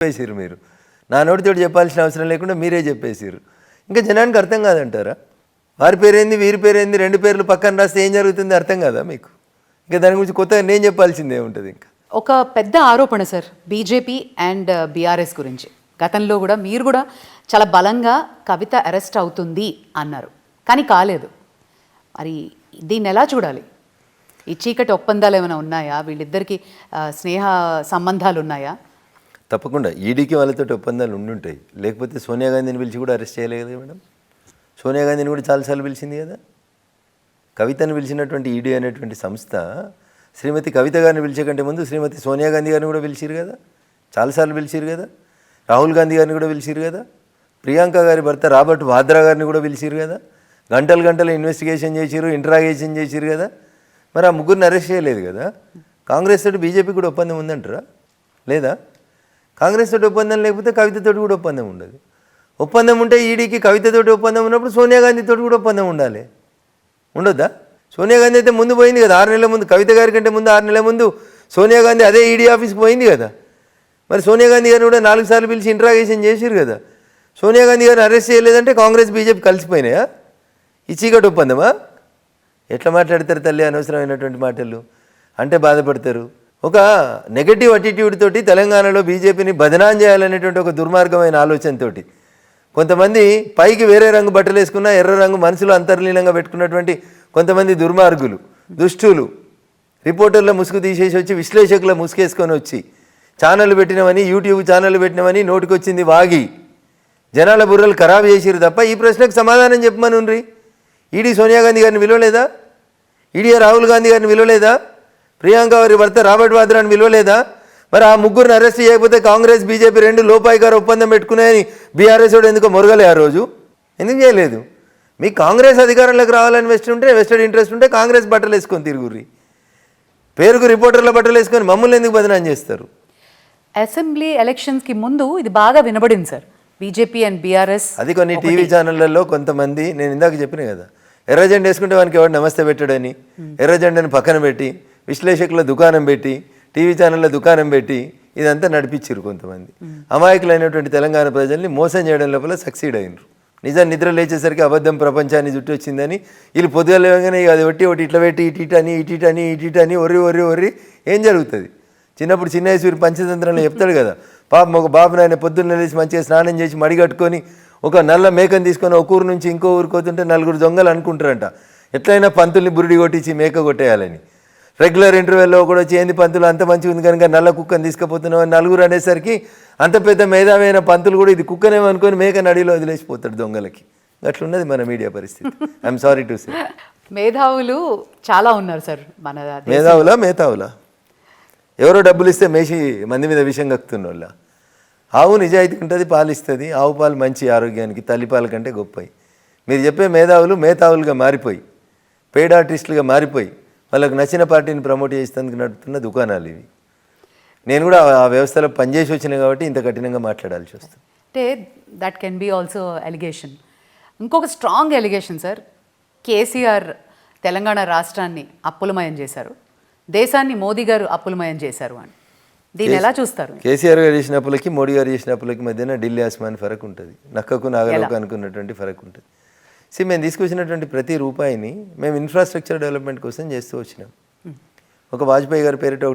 చెప్పేసారు మీరు. నా నోటితో చెప్పాల్సిన అవసరం లేకుండా మీరే చెప్పేసారు. ఇంకా జనానికి అర్థం కాదంటారా? వారి పేరేంది వీరి పేరేంది రెండు పేర్లు పక్కన రాస్తే ఏం జరుగుతుంది అర్థం కాదా మీకు? ఇంకా దాని గురించి కొత్తగా నేను చెప్పాల్సిందే ఉంటుంది. ఇంకా ఒక పెద్ద ఆరోపణ సార్ బీజేపీ అండ్ బీఆర్ఎస్ గురించి. గతంలో కూడా మీరు కూడా చాలా బలంగా కవిత అరెస్ట్ అవుతుంది అన్నారు, కానీ కాలేదు. మరి దీన్ని ఎలా చూడాలి? ఈ చీకటి ఒప్పందాలు ఏమైనా ఉన్నాయా? వీళ్ళిద్దరికి స్నేహ సంబంధాలు ఉన్నాయా? తప్పకుండా ఈడీకి వాళ్ళతో ఒప్పందాలు ఉండుంటాయి. లేకపోతే సోనియా గాంధీని పిలిచి కూడా అరెస్ట్ చేయలేదు కదా మేడం. సోనియా గాంధీని కూడా చాలాసార్లు పిలిచింది కదా. కవితను పిలిచినటువంటి ఈడీ అనేటువంటి సంస్థ శ్రీమతి కవిత గారిని పిలిచే కంటే ముందు శ్రీమతి సోనియా గాంధీ గారిని కూడా పిలిచిరు కదా, చాలాసార్లు పిలిచిరు కదా. రాహుల్ గాంధీ గారిని కూడా పిలిచిరు కదా. ప్రియాంక గారి భర్త రాబర్ట్ వాద్రా గారిని కూడా పిలిచిరు కదా. గంటలు గంటలు ఇన్వెస్టిగేషన్ చేసిరు, ఇంటరాగేషన్ చేసిరు కదా. మరి ఆ ముగ్గురిని అరెస్ట్ చేయలేదు కదా. కాంగ్రెస్ తోటి బీజేపీ కూడా ఒప్పందం ఉందంటారా? లేదా? కాంగ్రెస్ తోటి ఒప్పందం లేకపోతే కవితతోటి కూడా ఒప్పందం ఉండదు. ఒప్పందం ఉంటే ఈడీకి కవితతోటి ఒప్పందం ఉన్నప్పుడు సోనియా గాంధీతో కూడా ఒప్పందం ఉండాలి. ఉండొద్దా? సోనియా గాంధీ అయితే ముందు పోయింది కదా, 6 నెలల ముందు. కవిత గారి కంటే ముందు 6 నెలల ముందు సోనియా గాంధీ అదే ఈడీ ఆఫీస్కి పోయింది కదా. మరి సోనియా గాంధీ గారిని కూడా 4 సార్లు పిలిచి ఇంటరాగేషన్ చేసిరు కదా. సోనియా గాంధీ గారిని అరెస్ట్ చేయలేదంటే కాంగ్రెస్ బీజేపీ కలిసిపోయినాయా? ఈ చీకటి ఒప్పందమా? ఎట్లా మాట్లాడతారు తల్లి అనవసరమైనటువంటి మాటలు అంటే బాధపడతారు. ఒక నెగటివ్ అటిట్యూడ్ తోటి తెలంగాణలో బీజేపీని బదనాం చేయాలనేటువంటి ఒక దుర్మార్గమైన ఆలోచనతోటి కొంతమంది పైకి వేరే రంగు బట్టలు వేసుకున్న ఎర్ర రంగు మనసులో అంతర్లీనంగా పెట్టుకున్నటువంటి కొంతమంది దుర్మార్గులు, దుష్టులు రిపోర్టర్ల ముసుగు తీసేసి వచ్చి విశ్లేషకుల ముసుగేసుకొని వచ్చి ఛానళ్ళు పెట్టినవని, యూట్యూబ్ ఛానళ్ళు పెట్టినవని నోటికొచ్చింది వాగి జనాల బుర్రలు ఖరాబ్ చేసిరు తప్ప ఈ ప్రశ్నకు సమాధానం చెప్పమని ఉండ్రి. ఈడీ సోనియా గాంధీ గారిని విలువలేదా? ఈడీ రాహుల్ గాంధీ గారిని విలువలేదా? ప్రియాంక వారి భర్త రాబర్ట్ వాద్రాని విలువలేదా? మరి ఆ ముగ్గురిని అరెస్ట్ చేయకపోతే కాంగ్రెస్ బీజేపీ రెండు లోపాయికార ఒప్పందం పెట్టుకున్నాయని బీఆర్ఎస్ వాడు ఎందుకో మొరగలే ఆ రోజు? ఎందుకు చేయలేదు? మీకు కాంగ్రెస్ అధికారంలోకి రావాలని వెస్టెడ్ ఇంట్రెస్ట్ ఉంటే కాంగ్రెస్ బట్టలు వేసుకొని తిరుగుర్రి. పేరుకు రిపోర్టర్ల బట్టలు వేసుకొని మమ్మల్ని ఎందుకు బదనాం చేస్తారు? అసెంబ్లీ ఎలక్షన్స్కి ముందు ఇది బాగా వినబడింది సార్, బీజేపీ అండ్ బీఆర్ఎస్. అది కొన్ని టీవీ ఛానళ్లలో కొంతమంది, నేను ఇందాక చెప్పిన కదా, ఎర్ర జెండా వేసుకుంటే వానికి ఎవరు నమస్తే పెట్టాడని ఎర్ర జెండాని పక్కన పెట్టి విశ్లేషకుల దుకాణం పెట్టి టీవీ ఛానళ్ళ దుకాణం పెట్టి ఇదంతా నడిపించారు. కొంతమంది అమాయకులైనటువంటి తెలంగాణ ప్రజల్ని మోసం చేయడం లోపల సక్సీడ్ అయినరు. నిజం నిద్ర లేచేసరికి అబద్ధం ప్రపంచాన్ని చుట్టూ వచ్చిందని వీళ్ళు పొద్దుగా లేవగానే అది ఒకటి ఇట్లా పెట్టి ఇటీటని ఒర్రి ఏం జరుగుతుంది? చిన్నప్పుడు చిన్నేశ్వరి పంచతంత్రంలో చెప్తాడు కదా, పాపం ఒక బాబు నాయన పొద్దున్న లేచి మంచిగా స్నానం చేసి మడిగట్టుకొని ఒక నల్ల మేకను తీసుకొని ఒక ఊరు నుంచి ఇంకో ఊరికి పోతుంటే 4 దొంగలు అనుకుంటారంట ఎట్లయినా పంతుల్ని బురిడి కొట్టించి మేక కొట్టేయాలని. రెగ్యులర్ ఇంటర్వెల్లో కూడా వచ్చి ఏంది పంతులు అంత మంచిగా ఉంది కనుక నల్ల కుక్కను తీసుకుపోతున్నావు అని 4 అనేసరికి అంత పెద్ద మేధావైన పంతులు కూడా ఇది కుక్కనేమో అనుకొని మేక నడిలో వదిలేసిపోతాడు దొంగలకి. అట్లున్నది మన మీడియా పరిస్థితి. I'm sorry to say. మేధావులు చాలా ఉన్నారు సార్ మన మేధావులా ఎవరో డబ్బులు ఇస్తే మేసి మంది మీద విషయం కక్కుతున్న వాళ్ళ. ఆవు నిజాయితీ ఉంటుంది, పాలు ఇస్తుంది. ఆవు పాలు మంచి ఆరోగ్యానికి, తల్లిపాల కంటే గొప్పవి. మీరు చెప్పే మేధావులు మేధావులుగా మారిపోయి పెయిడ్ ఆర్టిస్టులుగా మారిపోయి వాళ్ళకు నచ్చిన పార్టీని ప్రమోట్ చేసేందుకు నడుపుతున్న దుకాణాలు ఇవి. నేను కూడా ఆ వ్యవస్థలో పనిచేసి వచ్చినా కాబట్టి ఇంత కఠినంగా మాట్లాడాల్సి వస్తుంది. అంటే that can be also allegation. ఇంకొక strong allegation sir, KCR Telangana రాష్ట్రాన్ని అప్పులమయం చేశారు, దేశాన్ని మోదీ గారు అప్పులమయం చేశారు అని. దీన్ని ఎలా చూస్తారు? కేసీఆర్ గారు చేసిన అప్పులకి మోడీ గారు చేసిన అప్పులకి మధ్యన ఢిల్లీ ఆస్మాన్ ఫరక్ ఉంటుంది, నక్కకు నాగలోకు అనుకున్నటువంటి ఫరక్ ఉంటుంది. మేము తీసుకొచ్చినటువంటి ప్రతి రూపాయిని మేము ఇన్ఫ్రాస్ట్రక్చర్ డెవలప్మెంట్ కోసం చేస్తూ వచ్చినాం. ఒక వాజ్పేయి గారి పేరిట